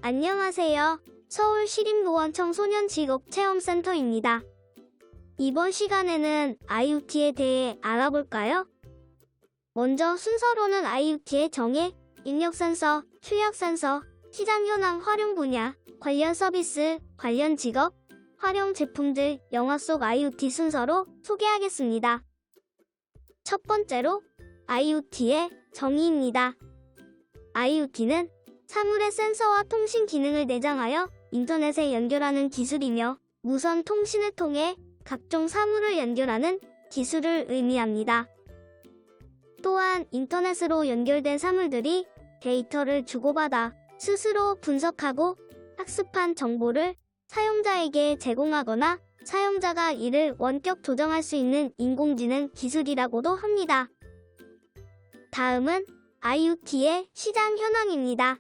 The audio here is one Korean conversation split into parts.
안녕하세요. 서울시립노원 청소년직업체험센터입니다. 이번 시간에는 IoT에 대해 알아볼까요? 먼저 순서로는 IoT의 정의, 입력 센서, 출력 센서, 시장 현황 활용 분야, 관련 서비스, 관련 직업, 활용 제품들, 영화 속 IoT 순서로 소개하겠습니다. 첫 번째로 IoT의 정의입니다. IoT는 사물의 센서와 통신 기능을 내장하여 인터넷에 연결하는 기술이며 무선 통신을 통해 각종 사물을 연결하는 기술을 의미합니다. 또한 인터넷으로 연결된 사물들이 데이터를 주고받아 스스로 분석하고 학습한 정보를 사용자에게 제공하거나 사용자가 이를 원격 조정할 수 있는 인공지능 기술이라고도 합니다. 다음은 IoT의 시장 현황입니다.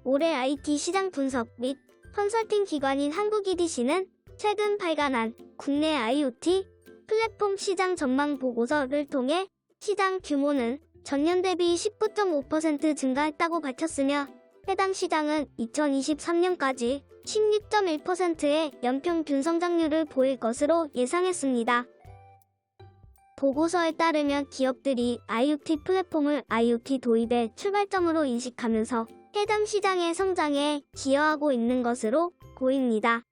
올해 IT 시장 분석 및 컨설팅 기관인 한국 EDC는 최근 발간한 국내 IoT 플랫폼 시장 전망 보고서를 통해 시장 규모는 전년 대비 19.5% 증가했다고 밝혔으며 해당 시장은 2023년까지 16.1%의 연평균 성장률을 보일 것으로 예상했습니다. 보고서에 따르면 기업들이 IoT 플랫폼을 IoT 도입의 출발점으로 인식하면서 해당 시장의 성장에 기여하고 있는 것으로 보입니다.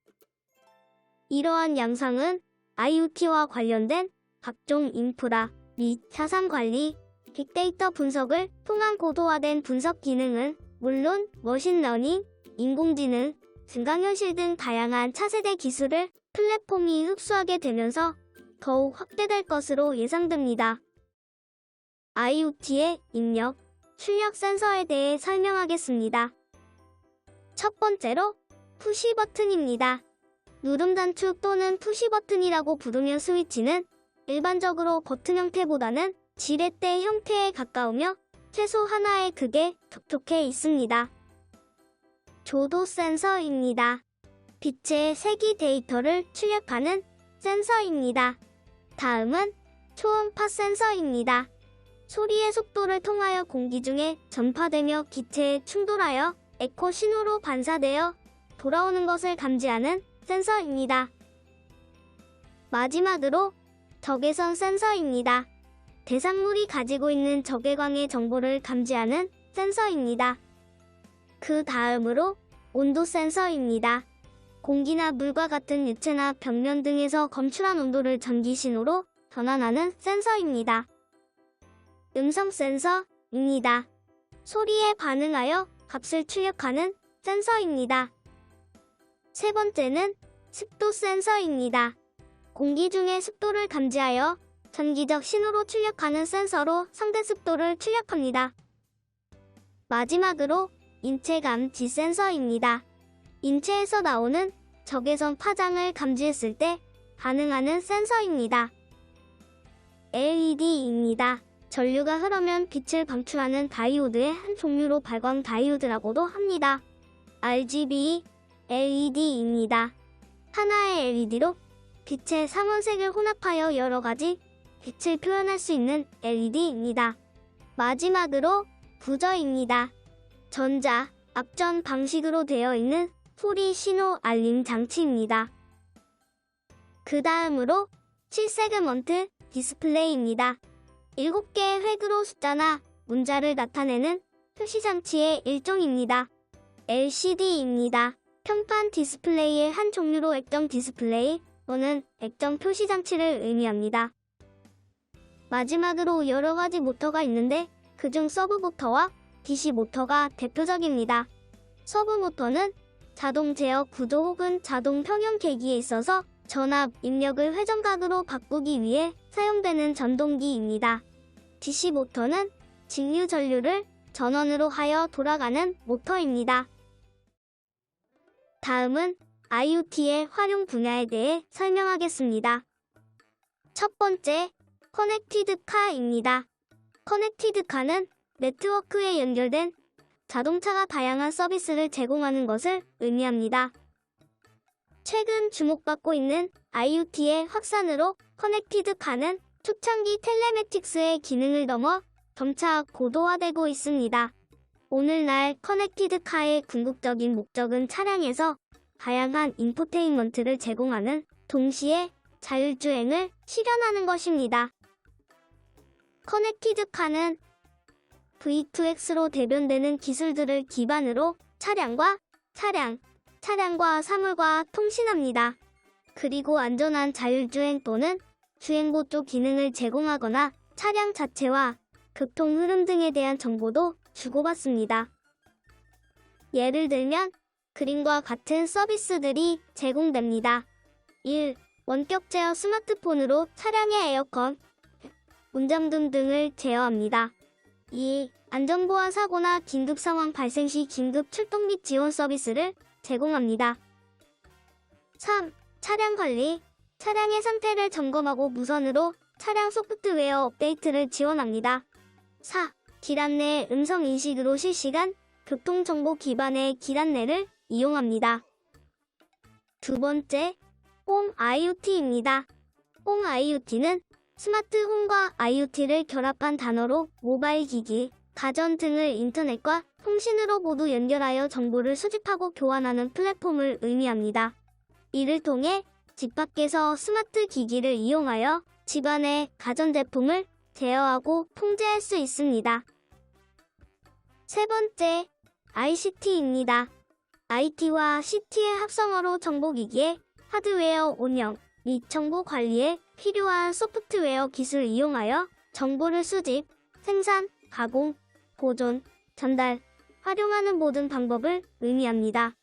이러한 양상은 IoT와 관련된 각종 인프라 및 자산 관리, 빅데이터 분석을 통한 고도화된 분석 기능은 물론 머신러닝, 인공지능, 증강현실 등 다양한 차세대 기술을 플랫폼이 흡수하게 되면서 더욱 확대될 것으로 예상됩니다. IoT의 입력, 출력 센서에 대해 설명하겠습니다. 첫 번째로 푸시 버튼입니다. 누름 단축 또는 푸시 버튼이라고 부르는 스위치는 일반적으로 버튼 형태보다는 지렛대 형태에 가까우며 최소 하나의 극에 촉촉해 있습니다. 조도 센서입니다. 빛의 세기 데이터를 출력하는 센서입니다. 다음은 초음파 센서입니다. 소리의 속도를 통하여 공기 중에 전파되며 기체에 충돌하여 에코 신호로 반사되어 돌아오는 것을 감지하는 센서입니다. 마지막으로 적외선 센서입니다. 대상물이 가지고 있는 적외광의 정보를 감지하는 센서입니다. 그 다음으로 온도 센서입니다. 공기나 물과 같은 유체나 벽면 등에서 검출한 온도를 전기 신호로 전환하는 센서입니다. 음성 센서입니다. 소리에 반응하여 값을 출력하는 센서입니다. 세 번째는 습도 센서입니다. 공기 중의 습도를 감지하여 전기적 신호로 출력하는 센서로 상대 습도를 출력합니다. 마지막으로 인체 감지 센서입니다. 인체에서 나오는 적외선 파장을 감지했을 때 반응하는 센서입니다. LED입니다. 전류가 흐르면 빛을 방출하는 다이오드의 한 종류로 발광 다이오드라고도 합니다. RGB, LED입니다. 하나의 LED로 빛의 삼원색을 혼합하여 여러 가지 빛을 표현할 수 있는 LED입니다. 마지막으로 부저입니다. 전자, 앞전 방식으로 되어 있는 소리 신호 알림 장치입니다. 그 다음으로 7세그먼트 디스플레이입니다. 7개의 획으로 숫자나 문자를 나타내는 표시장치의 일종입니다. LCD입니다. 평판 디스플레이의 한 종류로 액정 디스플레이 또는 액정 표시장치를 의미합니다. 마지막으로 여러 가지 모터가 있는데 그중 서브 모터와 DC 모터가 대표적입니다. 서브 모터는 자동 제어 구조 혹은 자동 평형 계기에 있어서 전압, 입력을 회전각으로 바꾸기 위해 사용되는 전동기입니다. DC 모터는 직류 전류를 전원으로 하여 돌아가는 모터입니다. 다음은 IoT의 활용 분야에 대해 설명하겠습니다. 첫 번째, 커넥티드 카입니다. 커넥티드 카는 네트워크에 연결된 자동차가 다양한 서비스를 제공하는 것을 의미합니다. 최근 주목받고 있는 IoT의 확산으로 커넥티드 카는 초창기 텔레매틱스의 기능을 넘어 점차 고도화되고 있습니다. 오늘날 커넥티드 카의 궁극적인 목적은 차량에서 다양한 인포테인먼트를 제공하는 동시에 자율주행을 실현하는 것입니다. 커넥티드 카는 V2X로 대변되는 기술들을 기반으로 차량과 사물과 통신합니다. 그리고 안전한 자율주행 또는 주행보조 기능을 제공하거나 차량 자체와 교통 흐름 등에 대한 정보도 주고받습니다. 예를 들면 그림과 같은 서비스들이 제공됩니다. 1. 원격 제어 스마트폰으로 차량의 에어컨, 문잠금 등을 제어합니다. 2. 안전보안 사고나 긴급 상황 발생 시 긴급 출동 및 지원 서비스를 제공합니다. 3. 차량 관리, 차량의 상태를 점검하고 무선으로 차량 소프트웨어 업데이트를 지원합니다. 4. 길 안내 음성 인식으로 실시간 교통정보 기반의 길 안내를 이용합니다. 두 번째, 홈 IoT입니다. 홈 IoT는 스마트 홈과 IoT를 결합한 단어로 모바일 기기, 가전 등을 인터넷과 통신으로 모두 연결하여 정보를 수집하고 교환하는 플랫폼을 의미합니다. 이를 통해 집 밖에서 스마트 기기를 이용하여 집안의 가전제품을 제어하고 통제할 수 있습니다. 세 번째, ICT입니다. IT와 CT의 합성어로 정보기기의 하드웨어 운영 및 정보 관리에 필요한 소프트웨어 기술을 이용하여 정보를 수집, 생산, 가공, 보존, 전달, 활용하는 모든 방법을 의미합니다.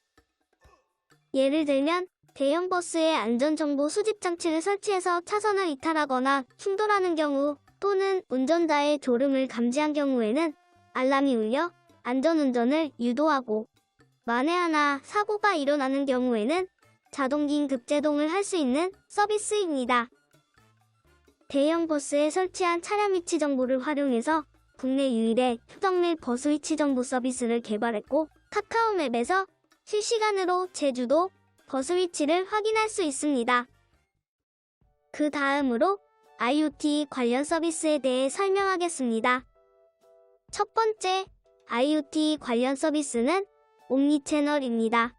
예를 들면 대형 버스에 안전정보 수집 장치를 설치해서 차선을 이탈하거나 충돌하는 경우 또는 운전자의 졸음을 감지한 경우에는 알람이 울려 안전운전을 유도하고 만에 하나 사고가 일어나는 경우에는 자동 긴급 제동을 할 수 있는 서비스입니다. 대형 버스에 설치한 차량 위치 정보를 활용해서 국내 유일의 표적 및 버스 위치 정보 서비스를 개발했고 카카오맵에서 실시간으로 제주도 버스 위치를 확인할 수 있습니다. 그 다음으로 IoT 관련 서비스에 대해 설명하겠습니다. 첫 번째, IoT 관련 서비스는 옴니채널입니다.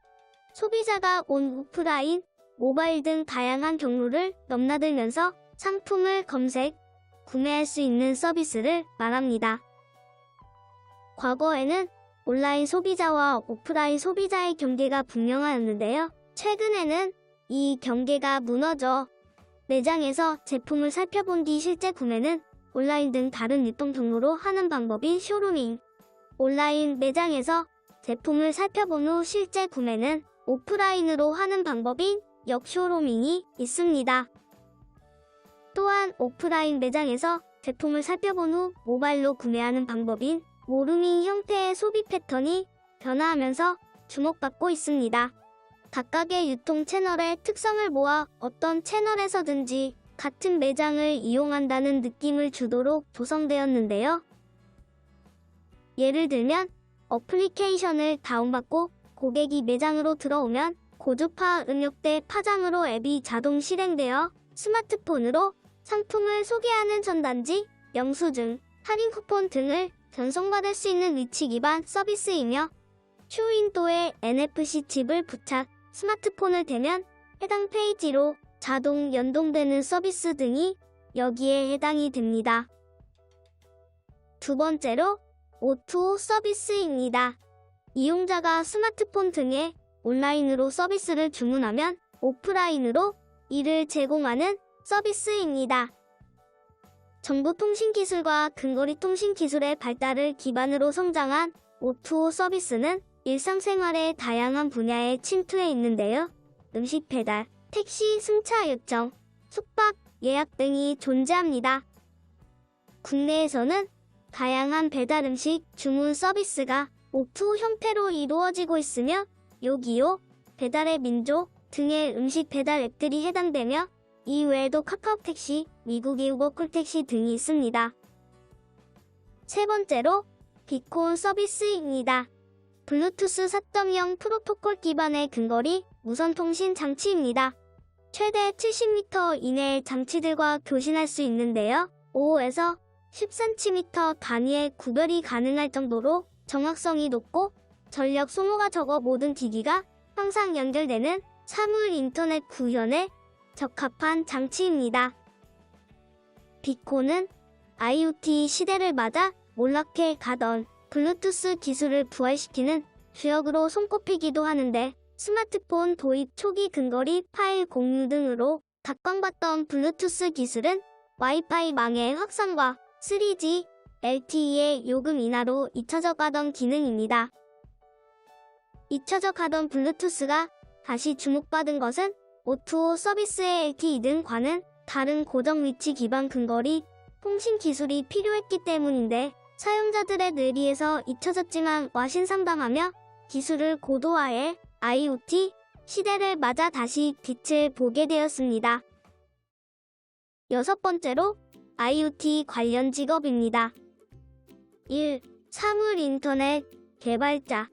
소비자가 오프라인, 모바일 등 다양한 경로를 넘나들면서 상품을 검색, 구매할 수 있는 서비스를 말합니다. 과거에는 온라인 소비자와 오프라인 소비자의 경계가 분명하였는데요. 최근에는 이 경계가 무너져 매장에서 제품을 살펴본 뒤 실제 구매는 온라인 등 다른 유통 경로로 하는 방법인 쇼루밍, 온라인 매장에서 제품을 살펴본 후 실제 구매는 오프라인으로 하는 방법인 역쇼루밍이 있습니다. 또한 오프라인 매장에서 제품을 살펴본 후 모바일로 구매하는 방법인 모루밍 형태의 소비 패턴이 변화하면서 주목받고 있습니다. 각각의 유통 채널의 특성을 모아 어떤 채널에서든지 같은 매장을 이용한다는 느낌을 주도록 조성되었는데요. 예를 들면 어플리케이션을 다운받고 고객이 매장으로 들어오면 고주파 음역대 파장으로 앱이 자동 실행되어 스마트폰으로 상품을 소개하는 전단지, 영수증, 할인 쿠폰 등을 전송받을 수 있는 위치 기반 서비스이며 쇼윈도에 NFC 칩을 부착, 스마트폰을 대면 해당 페이지로 자동 연동되는 서비스 등이 여기에 해당이 됩니다. 두 번째로 O2O 서비스입니다. 이용자가 스마트폰 등에 온라인으로 서비스를 주문하면 오프라인으로 이를 제공하는 서비스입니다. 정보통신기술과 근거리 통신기술의 발달을 기반으로 성장한 O2O 서비스는 일상생활의 다양한 분야에 침투해 있는데요. 음식 배달, 택시 승차 요청, 숙박, 예약 등이 존재합니다. 국내에서는 다양한 배달 음식 주문 서비스가 O2O 형태로 이루어지고 있으며 요기요, 배달의 민족 등의 음식 배달 앱들이 해당되며 이 외에도 카카오택시, 미국의 우버 콜택시 등이 있습니다. 세 번째로 비콘 서비스입니다. 블루투스 4.0 프로토콜 기반의 근거리 무선 통신 장치입니다. 최대 70m 이내의 장치들과 교신할 수 있는데요. 5에서 10cm 단위의 구별이 가능할 정도로 정확성이 높고 전력 소모가 적어 모든 기기가 항상 연결되는 사물 인터넷 구현에 적합한 장치입니다. 비콘은 IoT 시대를 맞아 몰락해 가던 블루투스 기술을 부활시키는 주역으로 손꼽히기도 하는데, 스마트폰 도입 초기 근거리 파일 공유 등으로 각광받던 블루투스 기술은 와이파이망의 확산과 3G, LTE의 요금 인하로 잊혀져 가던 기능입니다. 잊혀져 가던 블루투스가 다시 주목받은 것은 O2O 서비스의 LTE 등과는 다른 고정 위치 기반 근거리 통신 기술이 필요했기 때문인데, 사용자들의 뇌리에서 잊혀졌지만 와신상담하며 기술을 고도화해 IoT 시대를 맞아 다시 빛을 보게 되었습니다. 여섯 번째로 IoT 관련 직업입니다. 1. 사물 인터넷 개발자.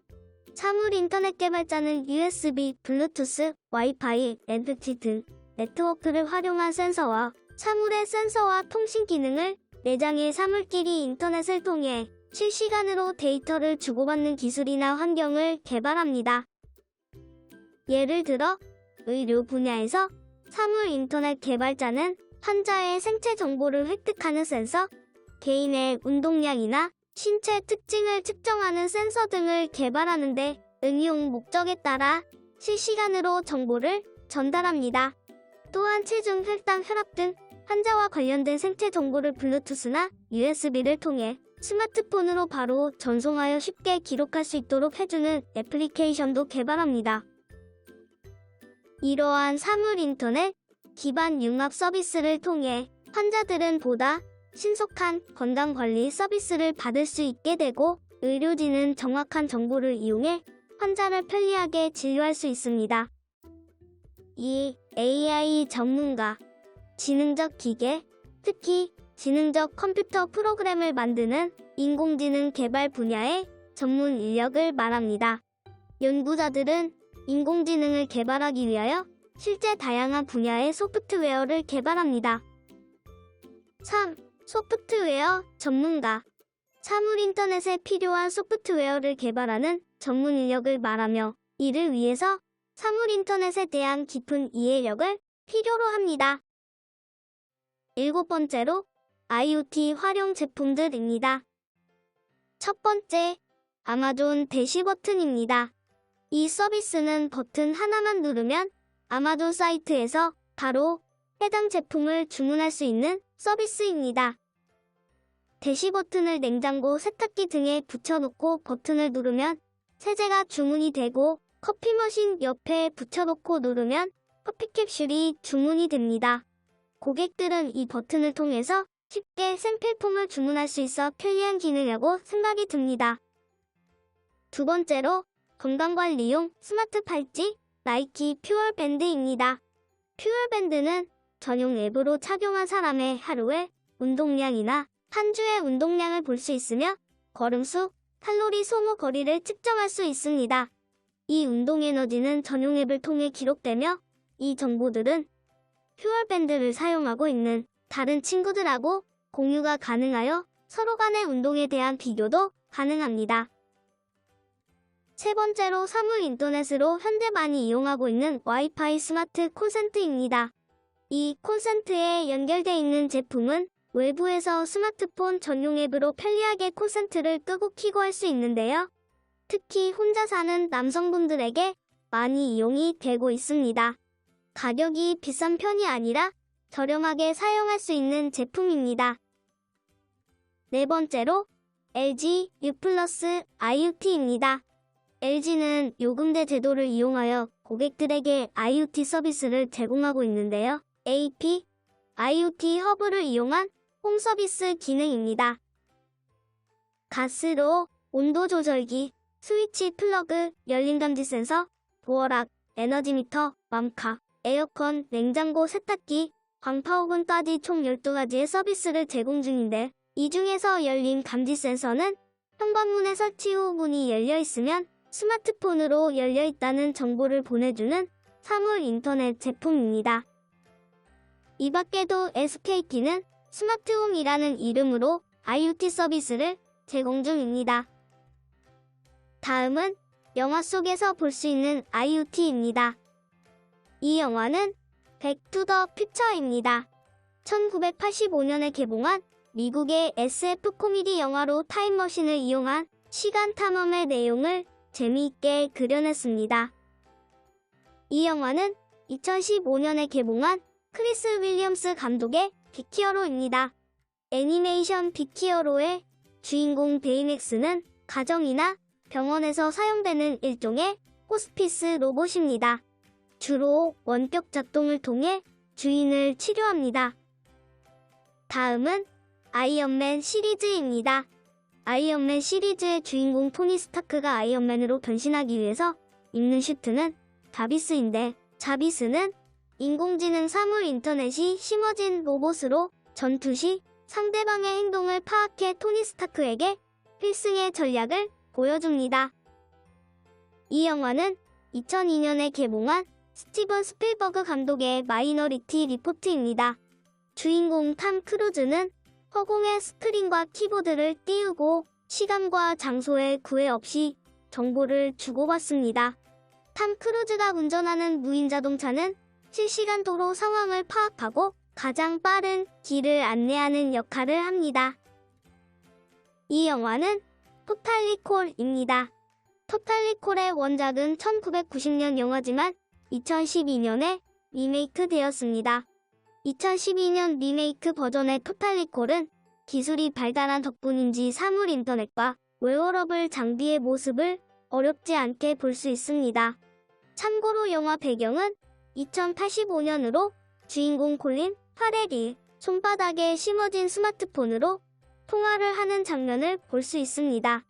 사물 인터넷 개발자는 USB, 블루투스, 와이파이, NFC 등 네트워크를 활용한 센서와 사물의 센서와 통신 기능을 내장의 사물끼리 인터넷을 통해 실시간으로 데이터를 주고받는 기술이나 환경을 개발합니다. 예를 들어 의료 분야에서 사물 인터넷 개발자는 환자의 생체 정보를 획득하는 센서, 개인의 운동량이나 신체 특징을 측정하는 센서 등을 개발하는데 응용 목적에 따라 실시간으로 정보를 전달합니다. 또한 체중, 혈당, 혈압 등 환자와 관련된 생체 정보를 블루투스나 USB를 통해 스마트폰으로 바로 전송하여 쉽게 기록할 수 있도록 해주는 애플리케이션도 개발합니다. 이러한 사물 인터넷 기반 융합 서비스를 통해 환자들은 보다 신속한 건강관리 서비스를 받을 수 있게 되고, 의료진은 정확한 정보를 이용해 환자를 편리하게 진료할 수 있습니다. 2. AI 전문가. 지능적 기계, 특히 지능적 컴퓨터 프로그램을 만드는 인공지능 개발 분야의 전문 인력을 말합니다. 연구자들은 인공지능을 개발하기 위하여 실제 다양한 분야의 소프트웨어를 개발합니다. 3. 소프트웨어 전문가. 사물 인터넷에 필요한 소프트웨어를 개발하는 전문 인력을 말하며, 이를 위해서 사물 인터넷에 대한 깊은 이해력을 필요로 합니다. 7번째로 IoT 활용 제품들입니다. 첫 번째, 아마존 대시 버튼입니다. 이 서비스는 버튼 하나만 누르면 아마존 사이트에서 바로 해당 제품을 주문할 수 있는 서비스입니다. 대시 버튼을 냉장고, 세탁기 등에 붙여놓고 버튼을 누르면 세제가 주문이 되고, 커피 머신 옆에 붙여놓고 누르면 커피 캡슐이 주문이 됩니다. 고객들은 이 버튼을 통해서 쉽게 생필품을 주문할 수 있어 편리한 기능이라고 생각이 듭니다. 두 번째로 건강관리용 스마트 팔찌 나이키 퓨어밴드입니다. 퓨어밴드는 전용 앱으로 착용한 사람의 하루의 운동량이나 한 주의 운동량을 볼 수 있으며 걸음수, 칼로리 소모 거리를 측정할 수 있습니다. 이 운동 에너지는 전용 앱을 통해 기록되며, 이 정보들은 퓨어밴드를 사용하고 있는 다른 친구들하고 공유가 가능하여 서로 간의 운동에 대한 비교도 가능합니다. 세 번째로 사물 인터넷으로 현대 많이 이용하고 있는 와이파이 스마트 콘센트입니다. 이 콘센트에 연결되어 있는 제품은 외부에서 스마트폰 전용 앱으로 편리하게 콘센트를 끄고 켜고 할 수 있는데요. 특히 혼자 사는 남성분들에게 많이 이용이 되고 있습니다. 가격이 비싼 편이 아니라 저렴하게 사용할 수 있는 제품입니다. 네 번째로 LG U+ IoT입니다. LG는 요금제 제도를 이용하여 고객들에게 IoT 서비스를 제공하고 있는데요. AP, IoT 허브를 이용한 홈 서비스 기능입니다. 가스로 온도 조절기, 스위치 플러그, 열림 감지 센서, 도어락, 에너지 미터, 맘카, 에어컨, 냉장고, 세탁기, 광파오븐까지 총 12가지의 서비스를 제공 중인데, 이 중에서 열림 감지 센서는 현관문에 설치 후 문이 열려 있으면 스마트폰으로 열려 있다는 정보를 보내주는 사물 인터넷 제품입니다. 이 밖에도 SK키는 스마트홈이라는 이름으로 IoT 서비스를 제공 중입니다. 다음은 영화 속에서 볼 수 있는 IoT입니다. 이 영화는 백 투 더 퓨처입니다. 1985년에 개봉한 미국의 SF 코미디 영화로 타임머신을 이용한 시간 탐험의 내용을 재미있게 그려냈습니다. 이 영화는 2015년에 개봉한 크리스 윌리엄스 감독의 빅히어로입니다. 애니메이션 빅히어로의 주인공 베이맥스는 가정이나 병원에서 사용되는 일종의 호스피스 로봇입니다. 주로 원격 작동을 통해 주인을 치료합니다. 다음은 아이언맨 시리즈입니다. 아이언맨 시리즈의 주인공 토니 스타크가 아이언맨으로 변신하기 위해서 입는 슈트는 자비스인데, 자비스는 인공지능 사물 인터넷이 심어진 로봇으로 전투 시 상대방의 행동을 파악해 토니 스타크에게 필승의 전략을 보여줍니다. 이 영화는 2002년에 개봉한 스티븐 스필버그 감독의 마이너리티 리포트입니다. 주인공 탐 크루즈는 허공에 스크린과 키보드를 띄우고 시간과 장소에 구애 없이 정보를 주고받습니다. 탐 크루즈가 운전하는 무인 자동차는 실시간 도로 상황을 파악하고 가장 빠른 길을 안내하는 역할을 합니다. 이 영화는 토탈 리콜입니다. 토탈 리콜의 원작은 1990년 영화지만 2012년에 리메이크 되었습니다. 2012년 리메이크 버전의 토탈 리콜은 기술이 발달한 덕분인지 사물 인터넷과 웨어러블 장비의 모습을 어렵지 않게 볼 수 있습니다. 참고로 영화 배경은 2085년으로 주인공 콜린 파렐이 손바닥에 심어진 스마트폰으로 통화를 하는 장면을 볼 수 있습니다.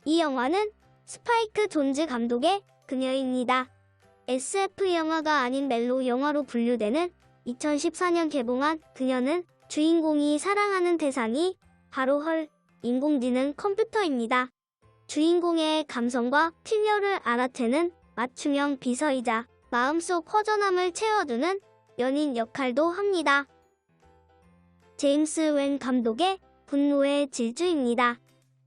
이 영화는 스파이크 존즈 감독의 그녀입니다. SF 영화가 아닌 멜로 영화로 분류되는 2014년 개봉한 그녀는 주인공이 사랑하는 대상이 바로 헐, 인공지능 컴퓨터입니다. 주인공의 감성과 필요를 알아채는 맞춤형 비서이자 마음속 허전함을 채워주는 연인 역할도 합니다. 제임스 웬 감독의 분노의 질주입니다.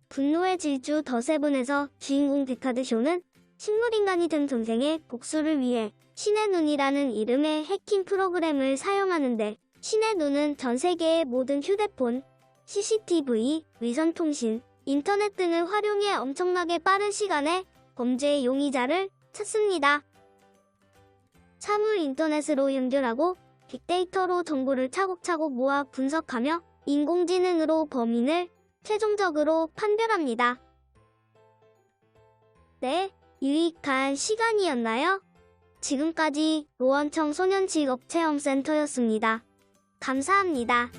분노의 질주 더 세븐에서 주인공 데카드 쇼는 식물인간이 된 동생의 복수를 위해 신의 눈이라는 이름의 해킹 프로그램을 사용하는데, 신의 눈은 전 세계의 모든 휴대폰, CCTV, 위성통신, 인터넷 등을 활용해 엄청나게 빠른 시간에 범죄의 용의자를 찾습니다. 사물 인터넷으로 연결하고 빅데이터로 정보를 차곡차곡 모아 분석하며 인공지능으로 범인을 최종적으로 판별합니다. 네, 유익한 시간이었나요? 지금까지 노원청 소년직업체험센터였습니다. 감사합니다.